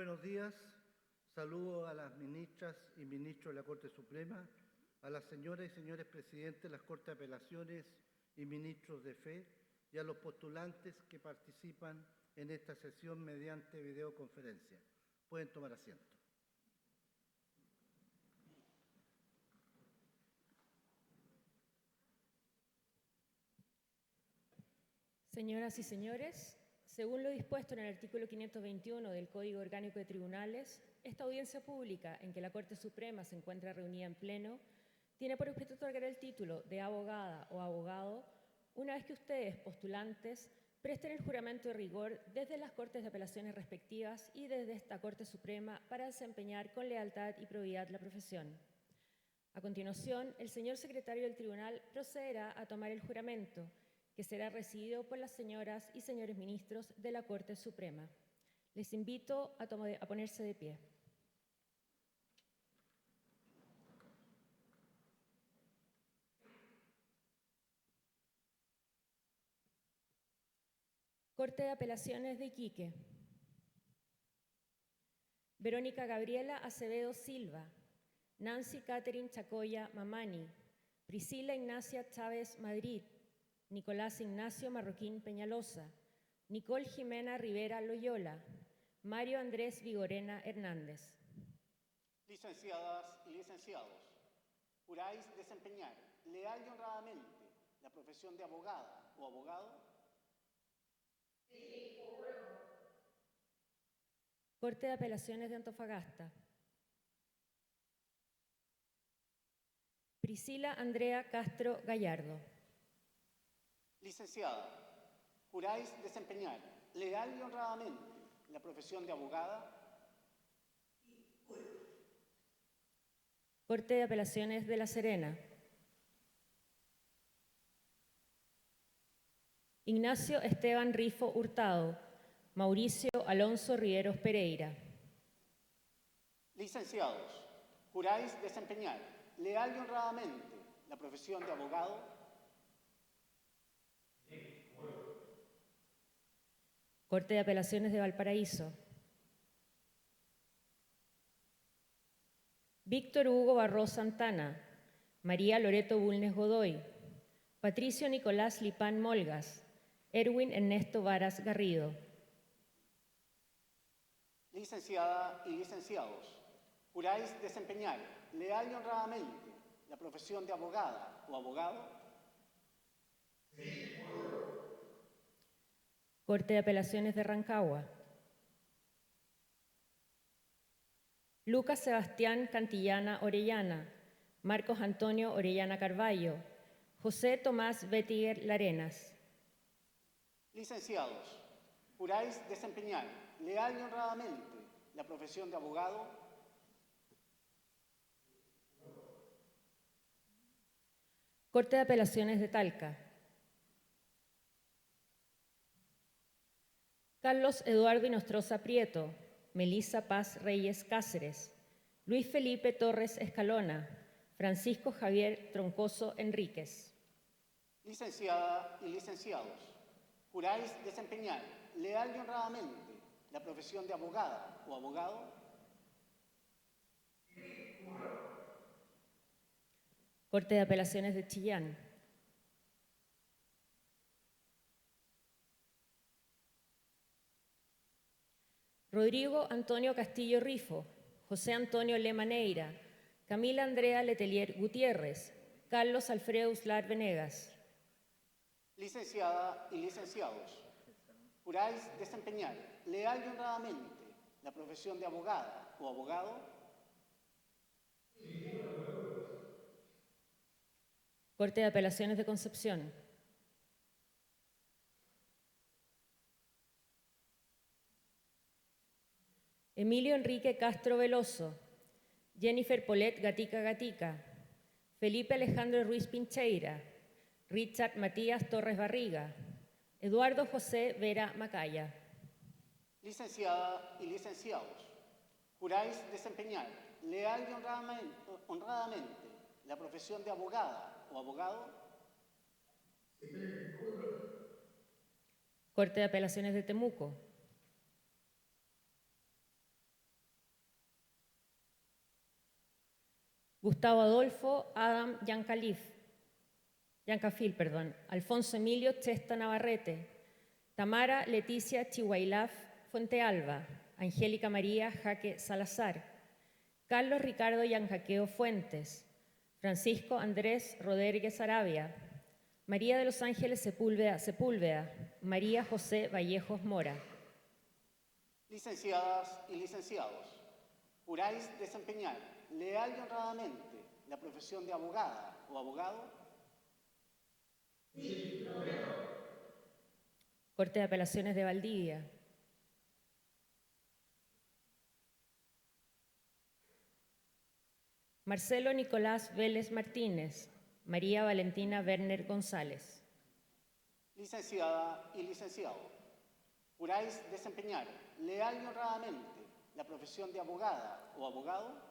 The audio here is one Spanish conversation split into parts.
buenos días. Saludo a las ministras y ministros de la Corte Suprema, a las señoras y señores presidentes de las Cortes de Apelaciones y ministros de fe, y a los postulantes que participan en esta sesión mediante videoconferencia. Pueden tomar asiento. Señoras y señores, según lo dispuesto en el artículo 521 del Código Orgánico de Tribunales, esta audiencia pública en que la Corte Suprema se encuentra reunida en pleno tiene por objeto otorgar el título de abogada o abogado una vez que ustedes, postulantes, presten el juramento de rigor desde las Cortes de Apelaciones respectivas y desde esta Corte Suprema para desempeñar con lealtad y probidad la profesión. A continuación, el señor secretario del Tribunal procederá a tomar el juramento, que será recibido por las señoras y señores ministros de la Corte Suprema. Les invito a ponerse de pie. Corte de Apelaciones de Iquique. Verónica Gabriela Acevedo Silva, Nancy Catherine Chacoya Mamani, Priscila Ignacia Chávez Madrid, Nicolás Ignacio Marroquín Peñalosa, Nicole Jimena Rivera Loyola, Mario Andrés Vigorena Hernández. Licenciadas y licenciados, ¿juráis desempeñar leal y honradamente la profesión de abogada o abogado? Sí, juro. Corte de Apelaciones de Antofagasta. Priscila Andrea Castro Gallardo. Licenciada, ¿juráis desempeñar leal y honradamente la profesión de abogada? Corte de Apelaciones de La Serena. Ignacio Esteban Rifo Hurtado, Mauricio Alonso Riveros Pereira. Licenciados, ¿juráis desempeñar leal y honradamente la profesión de abogado? Corte de Apelaciones de Valparaíso. Víctor Hugo Barros Santana, María Loreto Bulnes Godoy, Patricio Nicolás Lipán Molgas, Erwin Ernesto Varas Garrido. Licenciada y licenciados, ¿juráis desempeñar leal y honradamente la profesión de abogada o abogado? Sí, juro. Corte de Apelaciones de Rancagua. Lucas Sebastián Cantillana Orellana, Marcos Antonio Orellana Carballo, José Tomás Bettiger Larenas. Licenciados, ¿juráis desempeñar leal y honradamente la profesión de abogado? Corte de Apelaciones de Talca. Carlos Eduardo Inostroza Prieto, Melisa Paz Reyes Cáceres, Luis Felipe Torres Escalona, Francisco Javier Troncoso Enríquez. Licenciada y licenciados, ¿juráis desempeñar leal y honradamente la profesión de abogada o abogado? Sí, juro. Corte de Apelaciones de Chillán. Rodrigo Antonio Castillo Rifo, José Antonio Lemaneira, Camila Andrea Letelier Gutiérrez, Carlos Alfredo Uslar Venegas. Licenciada y licenciados, ¿juráis desempeñar leal y honradamente la profesión de abogada o abogado? Sí, juro. Corte de Apelaciones de Concepción. Emilio Enrique Castro Veloso, Jennifer Polet Gatica Gatica, Felipe Alejandro Ruiz Pincheira, Richard Matías Torres Barriga, Eduardo José Vera Macaya. Licenciada y licenciados, ¿juráis desempeñar leal y honradamente la profesión de abogada o abogado? Sí, juro. Corte de Apelaciones de Temuco. Gustavo Adolfo Adam Yancafil, Alfonso Emilio Chesta Navarrete, Tamara Leticia Chihuailaf Fuentealba, Angélica María Jaque Salazar, Carlos Ricardo Yanjaqueo Fuentes, Francisco Andrés Rodríguez Arabia, María de los Ángeles Sepúlveda, María José Vallejos Mora. Licenciadas y licenciados, juráis desempeñar leal y honradamente la profesión de abogada o abogado. Corte de Apelaciones de Valdivia. Marcelo Nicolás Vélez Martínez, María Valentina Werner González. Licenciada y licenciado, juráis desempeñar leal y honradamente la profesión de abogada o abogado.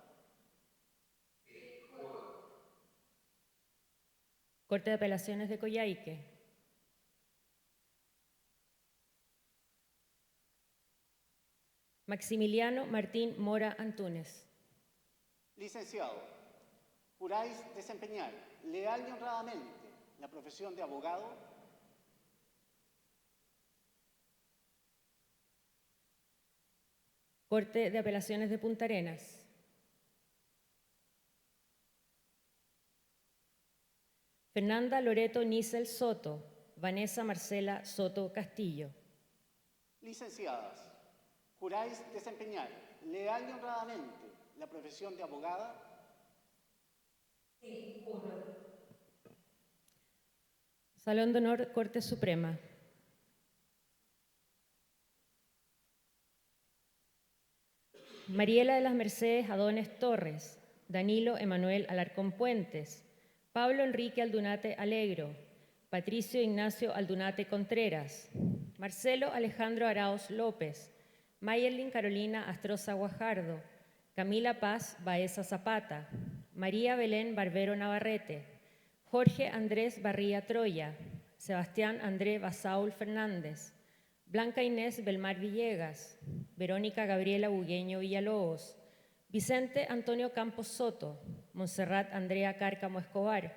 Corte de Apelaciones de Coyhaique. Maximiliano Martín Mora Antúnez. Licenciado, juráis desempeñar leal y honradamente la profesión de abogado. Corte de Apelaciones de Punta Arenas. Fernanda Loreto Nisel Soto, Vanessa Marcela Soto Castillo. Licenciadas, juráis desempeñar leal y honradamente la profesión de abogada. Salón de Honor, Corte Suprema. Mariela de las Mercedes Adones Torres, Danilo Emanuel Alarcón Puentes, Pablo Enrique Aldunate Alegro, Patricio Ignacio Aldunate Contreras, Marcelo Alejandro Arauz López, Mayerlin Carolina Astroza Guajardo, Camila Paz Baeza Zapata, María Belén Barbero Navarrete, Jorge Andrés Barría Troya, Sebastián André Basaul Fernández, Blanca Inés Belmar Villegas, Verónica Gabriela Bugueño Villalobos, Vicente Antonio Campos Soto, Montserrat Andrea Cárcamo Escobar,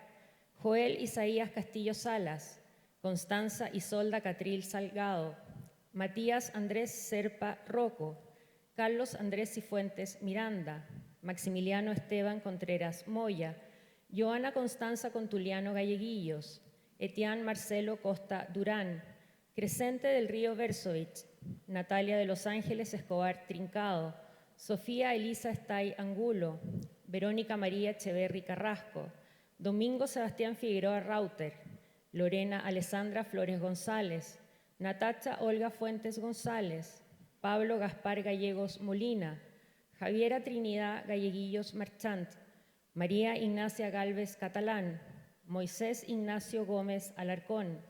Joel Isaías Castillo Salas, Constanza Isolda Catril Salgado, Matías Andrés Serpa Rocco, Carlos Andrés Cifuentes Miranda, Maximiliano Esteban Contreras Moya, Joana Constanza Contuliano Galleguillos, Etienne Marcelo Costa Durán, Crescente del Río Versovich, Natalia de Los Ángeles Escobar Trincado, Sofía Elisa Estay Angulo, Verónica María Echeverri Carrasco, Domingo Sebastián Figueroa Rauter, Lorena Alessandra Flores González, Natacha Olga Fuentes González, Pablo Gaspar Gallegos Molina, Javiera Trinidad Galleguillos Marchant, María Ignacia Galvez Catalán, Moisés Ignacio Gómez Alarcón,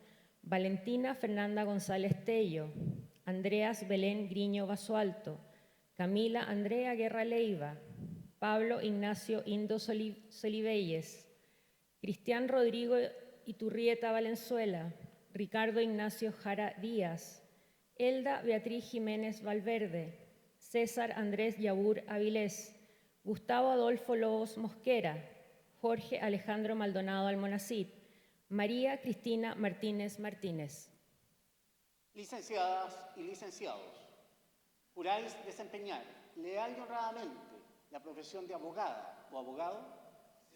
Valentina Fernanda González Tello, Andreas Belén Griño Basualto, Camila Andrea Guerra Leiva, Pablo Ignacio Indo Solivelles, Cristian Rodrigo Iturrieta Valenzuela, Ricardo Ignacio Jara Díaz, Elda Beatriz Jiménez Valverde, César Andrés Yabur Avilés, Gustavo Adolfo Lobos Mosquera, Jorge Alejandro Maldonado Almonacid, María Cristina Martínez Martínez. Licenciadas y licenciados, juráis desempeñar leal y honradamente la profesión de abogada o abogado.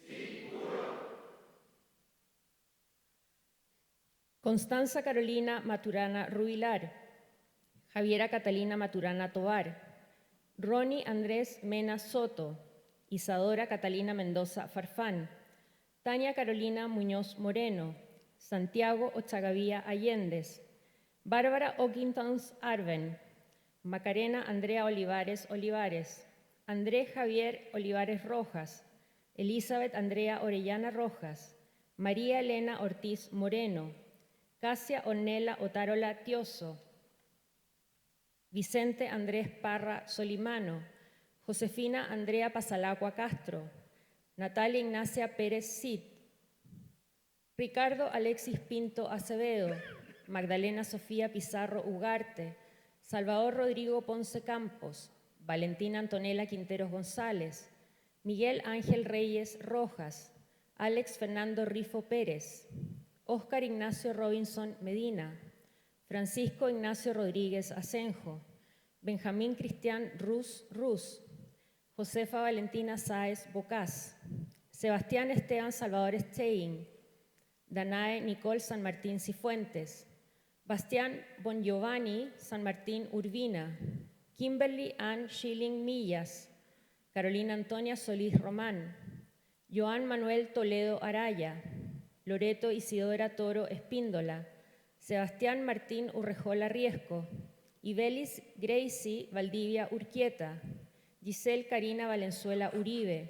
Sí, juro. Constanza Carolina Maturana Rubilar, Javiera Catalina Maturana Tovar, Ronnie Andrés Mena Soto, Isadora Catalina Mendoza Farfán, Tania Carolina Muñoz Moreno, Santiago Ochagavía Allendez, Bárbara Ockingtons Arben, Macarena Andrea Olivares Olivares, Andrés Javier Olivares Rojas, Elizabeth Andrea Orellana Rojas, María Elena Ortiz Moreno, Casia Ornella Otárola Tioso, Vicente Andrés Parra Solimano, Josefina Andrea Pasalacua Castro, Natalia Ignacia Pérez Cid, Ricardo Alexis Pinto Acevedo, Magdalena Sofía Pizarro Ugarte, Salvador Rodrigo Ponce Campos, Valentina Antonella Quinteros González, Miguel Ángel Reyes Rojas, Alex Fernando Rifo Pérez, Óscar Ignacio Robinson Medina, Francisco Ignacio Rodríguez Asenjo, Benjamín Cristian Ruz, Josefa Valentina Sáez Bocás, Sebastián Esteban Salvador Stein, Danae Nicole San Martín Cifuentes, Bastián Bongiovanni San Martín Urbina, Kimberly Ann Schilling Millas, Carolina Antonia Solís Román, Joan Manuel Toledo Araya, Loreto Isidora Toro Espíndola, Sebastián Martín Urrejola Riesco, Ibelis Gracie Valdivia Urquieta, Giselle Karina Valenzuela Uribe,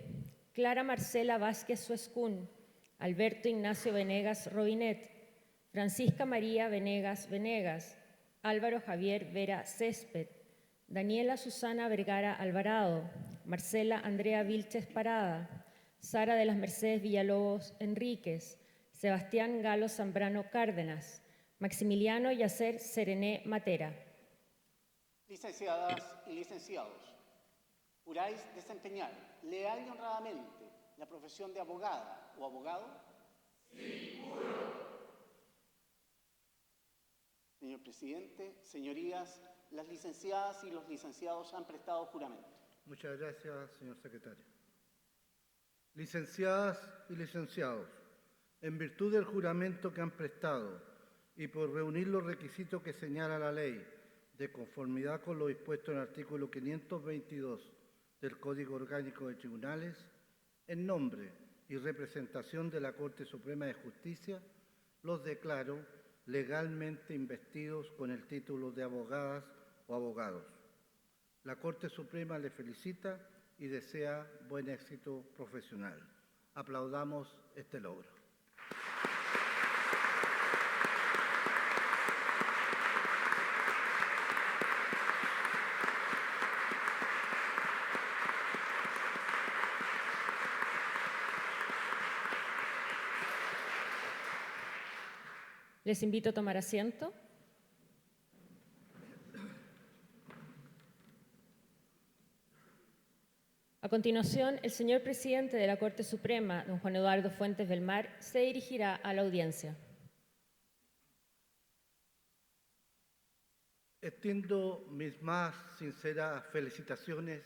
Clara Marcela Vázquez Suescún, Alberto Ignacio Venegas Robinet, Francisca María Venegas Venegas, Álvaro Javier Vera Césped, Daniela Susana Vergara Alvarado, Marcela Andrea Vilches Parada, Sara de las Mercedes Villalobos Enríquez, Sebastián Galo Zambrano Cárdenas, Maximiliano Yacer Serené Matera. Licenciadas y licenciados, ¿juráis desempeñar leal y honradamente la profesión de abogada o abogado? Sí, juro. Señor presidente, señorías, las licenciadas y los licenciados han prestado juramento. Muchas gracias, señor secretario. Licenciadas y licenciados, en virtud del juramento que han prestado y por reunir los requisitos que señala la ley, de conformidad con lo dispuesto en el artículo 522 del Código Orgánico de Tribunales, en nombre y representación de la Corte Suprema de Justicia, los declaro legalmente investidos con el título de abogadas o abogados. La Corte Suprema les felicita y desea buen éxito profesional. Aplaudamos este logro. Les invito a tomar asiento. A continuación, el señor presidente de la Corte Suprema, don Juan Eduardo Fuentes Belmar, se dirigirá a la audiencia. Extiendo mis más sinceras felicitaciones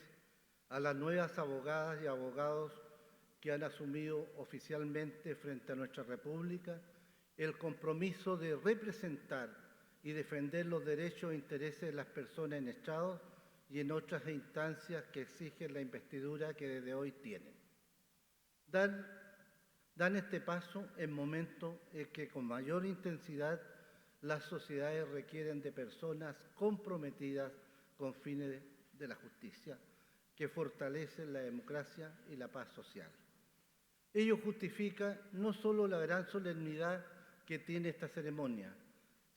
a las nuevas abogadas y abogados que han asumido oficialmente frente a nuestra República el compromiso de representar y defender los derechos e intereses de las personas en estrados y en otras instancias que exigen la investidura que desde hoy tienen. Dan este paso en momentos en que con mayor intensidad las sociedades requieren de personas comprometidas con fines de la justicia, que fortalecen la democracia y la paz social. Ello justifica no solo la gran solemnidad que tiene esta ceremonia,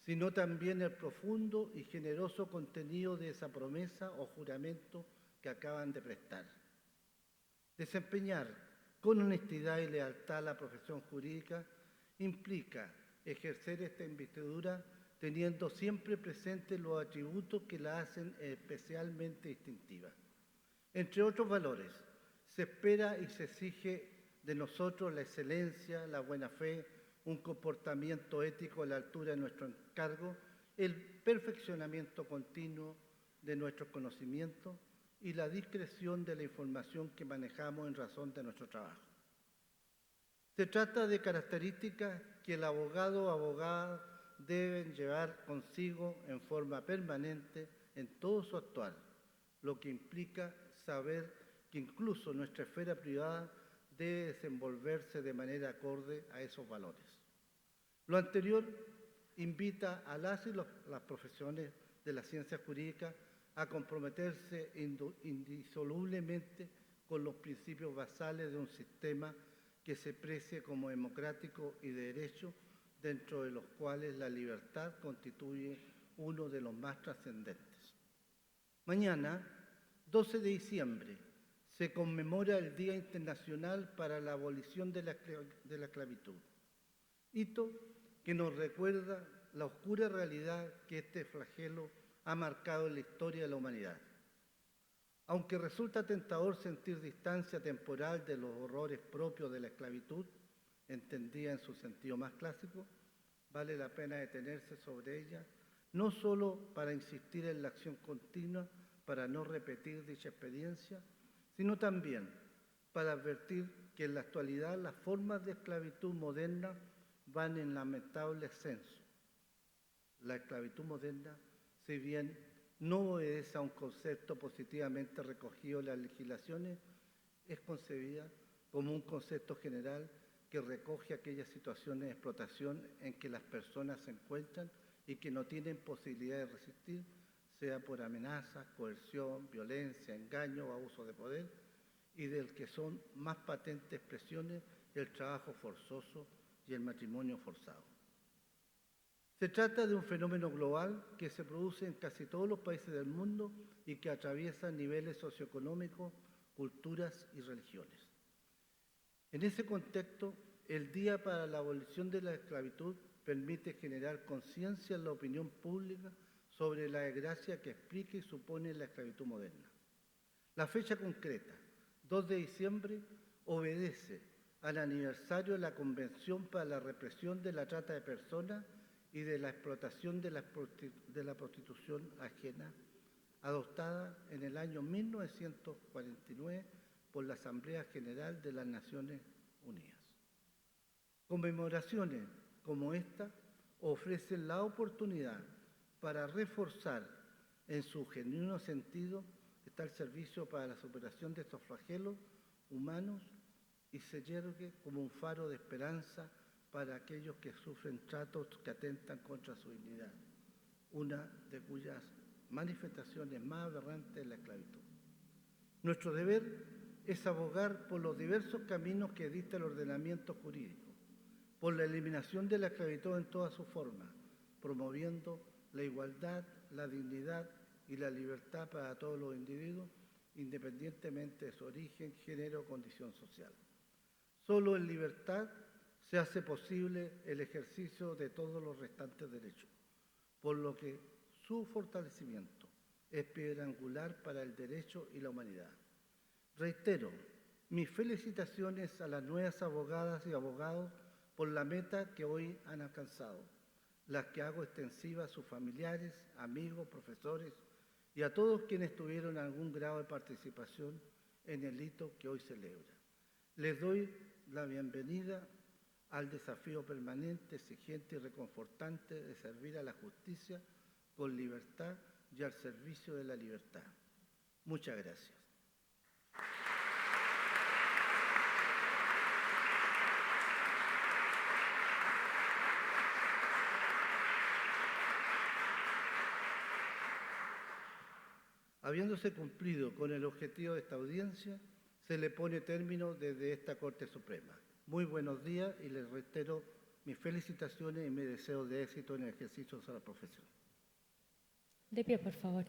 sino también el profundo y generoso contenido de esa promesa o juramento que acaban de prestar. Desempeñar con honestidad y lealtad la profesión jurídica implica ejercer esta investidura teniendo siempre presentes los atributos que la hacen especialmente distintiva. Entre otros valores, se espera y se exige de nosotros la excelencia, la buena fe, un comportamiento ético a la altura de nuestro encargo, el perfeccionamiento continuo de nuestros conocimientos y la discreción de la información que manejamos en razón de nuestro trabajo. Se trata de características que el abogado o abogada deben llevar consigo en forma permanente en todo su actuar, lo que implica saber que incluso nuestra esfera privada debe desenvolverse de manera acorde a esos valores. Lo anterior invita a las y las profesiones de la ciencia jurídica a comprometerse indisolublemente con los principios basales de un sistema que se precie como democrático y de derecho, dentro de los cuales la libertad constituye uno de los más trascendentes. Mañana, 12 de diciembre, se conmemora el Día Internacional para la Abolición de la Esclavitud, hito que nos recuerda la oscura realidad que este flagelo ha marcado en la historia de la humanidad. Aunque resulta tentador sentir distancia temporal de los horrores propios de la esclavitud, entendida en su sentido más clásico, vale la pena detenerse sobre ella, no solo para insistir en la acción continua para no repetir dicha experiencia, sino también para advertir que en la actualidad las formas de esclavitud moderna van en lamentable ascenso. La esclavitud moderna, si bien no obedece a un concepto positivamente recogido en las legislaciones, es concebida como un concepto general que recoge aquellas situaciones de explotación en que las personas se encuentran y que no tienen posibilidad de resistir, sea por amenazas, coerción, violencia, engaño o abuso de poder, y del que son más patentes expresiones el trabajo forzoso y el matrimonio forzado. Se trata de un fenómeno global que se produce en casi todos los países del mundo y que atraviesa niveles socioeconómicos, culturas y religiones. En ese contexto, el Día para la Abolición de la Esclavitud permite generar conciencia en la opinión pública sobre la desgracia que explica y supone la esclavitud moderna. La fecha concreta, 2 de diciembre, obedece al aniversario de la Convención para la Represión de la Trata de Personas y de la Explotación de la Prostitución Ajena, adoptada en el año 1949 por la Asamblea General de las Naciones Unidas. Conmemoraciones como esta ofrecen la oportunidad para reforzar en su genuino sentido está el servicio para la superación de estos flagelos humanos y se yergue como un faro de esperanza para aquellos que sufren tratos que atentan contra su dignidad, una de cuyas manifestaciones más aberrantes es la esclavitud. Nuestro deber es abogar por los diversos caminos que dicta el ordenamiento jurídico, por la eliminación de la esclavitud en todas sus formas, promoviendo la igualdad, la dignidad y la libertad para todos los individuos, independientemente de su origen, género o condición social. Solo en libertad se hace posible el ejercicio de todos los restantes derechos, por lo que su fortalecimiento es piedra angular para el derecho y la humanidad. Reitero mis felicitaciones a las nuevas abogadas y abogados por la meta que hoy han alcanzado, las que hago extensivas a sus familiares, amigos, profesores y a todos quienes tuvieron algún grado de participación en el hito que hoy celebra. Les doy la bienvenida al desafío permanente, exigente y reconfortante de servir a la justicia con libertad y al servicio de la libertad. Muchas gracias. Habiéndose cumplido con el objetivo de esta audiencia, se le pone término desde esta Corte Suprema. Muy buenos días y les reitero mis felicitaciones y mi deseo de éxito en el ejercicio de la profesión. De pie, por favor.